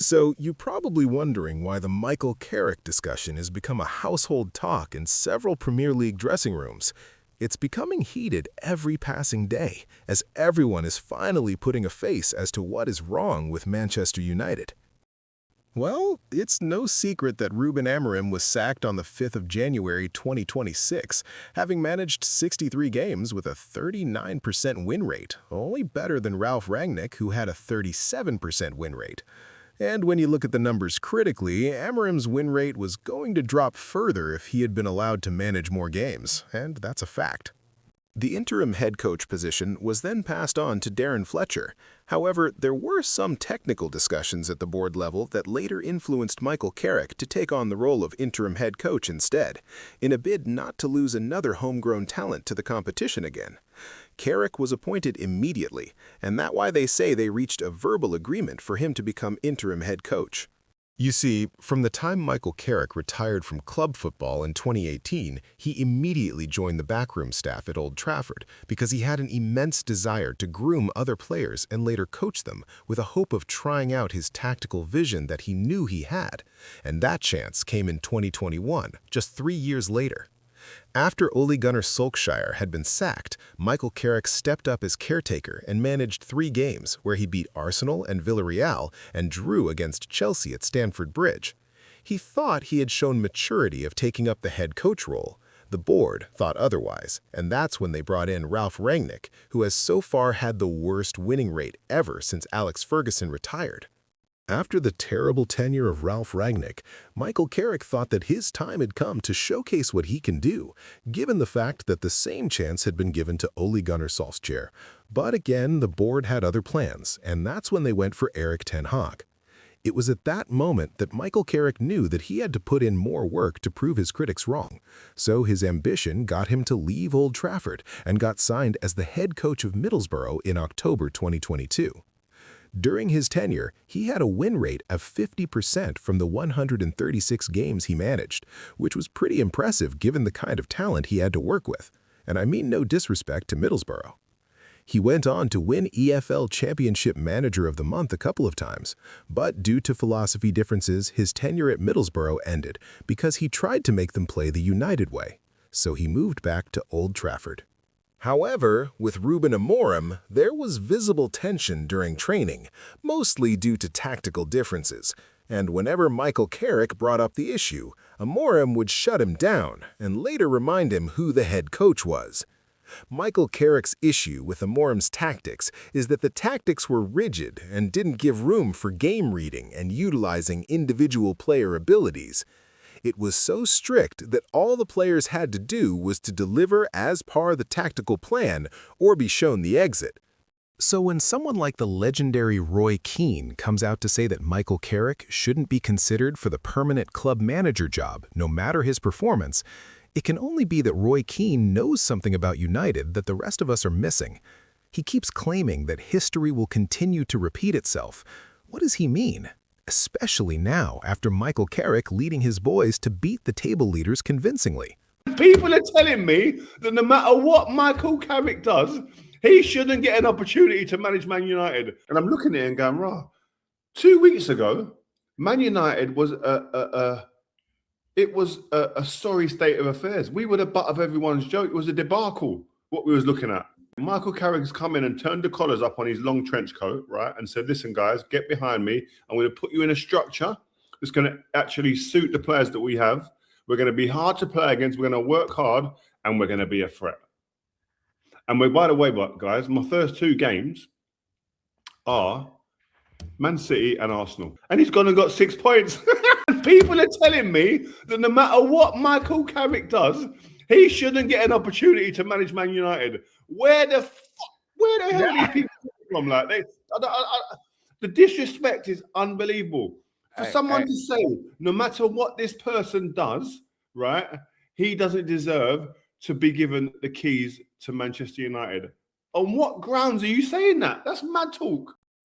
So, you're probably wondering why the Michael Carrick discussion has become a household talk in several Premier League dressing rooms. It's becoming heated every passing day, as everyone is finally putting a face as to what is wrong with Manchester United. Well, it's no secret that Ruben Amorim was sacked on the 5th of January 2026, having managed 63 games with a 39% win rate, only better than Ralf Rangnick, who had a 37% win rate. And when you look at the numbers critically, Amorim's win rate was going to drop further if he had been allowed to manage more games, and that's a fact. The interim head coach position was then passed on to Darren Fletcher. However, there were some technical discussions at the board level that later influenced Michael Carrick to take on the role of interim head coach instead, in a bid not to lose another homegrown talent to the competition again. Carrick was appointed immediately, and that's why they say they reached a verbal agreement for him to become interim head coach. You see, from the time Michael Carrick retired from club football in 2018, he immediately joined the backroom staff at Old Trafford because he had an immense desire to groom other players and later coach them with a hope of trying out his tactical vision that he knew he had. And that chance came in 2021, just 3 years later. After Ole Gunnar Solskjaer had been sacked, Michael Carrick stepped up as caretaker and managed 3 games where he beat Arsenal and Villarreal and drew against Chelsea at Stamford Bridge. He thought he had shown maturity of taking up the head coach role. The board thought otherwise, and that's when they brought in Ralf Rangnick, who has so far had the worst winning rate ever since Alex Ferguson retired. After the terrible tenure of Ralf Rangnick, Michael Carrick thought that his time had come to showcase what he can do, given the fact that the same chance had been given to Ole Gunnar Solskjaer. But again, the board had other plans, and that's when they went for Erik ten Hag. It was at that moment that Michael Carrick knew that he had to put in more work to prove his critics wrong. So his ambition got him to leave Old Trafford and got signed as the head coach of Middlesbrough in October 2022. During his tenure, he had a win rate of 50% from the 136 games he managed, which was pretty impressive given the kind of talent he had to work with. And I mean no disrespect to Middlesbrough. He went on to win EFL Championship Manager of the Month a couple of times, but due to philosophy differences, his tenure at Middlesbrough ended because he tried to make them play the United way. So he moved back to Old Trafford. However, with Ruben Amorim, there was visible tension during training, mostly due to tactical differences, and whenever Michael Carrick brought up the issue, Amorim would shut him down and later remind him who the head coach was. Michael Carrick's issue with Amorim's tactics is that the tactics were rigid and didn't give room for game reading and utilizing individual player abilities. It was so strict that all the players had to do was to deliver as per the tactical plan or be shown the exit. So when someone like the legendary Roy Keane comes out to say that Michael Carrick shouldn't be considered for the permanent club manager job, no matter his performance, it can only be that Roy Keane knows something about United that the rest of us are missing. He keeps claiming that history will continue to repeat itself. What does he mean? Especially now, after Michael Carrick leading his boys to beat the table leaders convincingly. People are telling me that no matter what Michael Carrick does, he shouldn't get an opportunity to manage Man United. And I'm looking at it and going, right, 2 weeks ago, Man United was a sorry state of affairs. We were the butt of everyone's joke. It was a debacle, what we was looking at. Michael Carrick's come in and turned the collars up on his long trench coat, right, and said, listen, guys, get behind me. I'm going to put you in a structure that's going to actually suit the players that we have. We're going to be hard to play against. We're going to work hard, and we're going to be a threat. And by the way, guys, my first 2 games are Man City and Arsenal. And he's gone and got 6 points. People are telling me that no matter what Michael Carrick does, he shouldn't get an opportunity to manage Man United. Where the hell are these people from? Like, the disrespect is unbelievable. For someone to say, no matter what this person does, right, he doesn't deserve to be given the keys to Manchester United. On what grounds are you saying that? That's mad talk.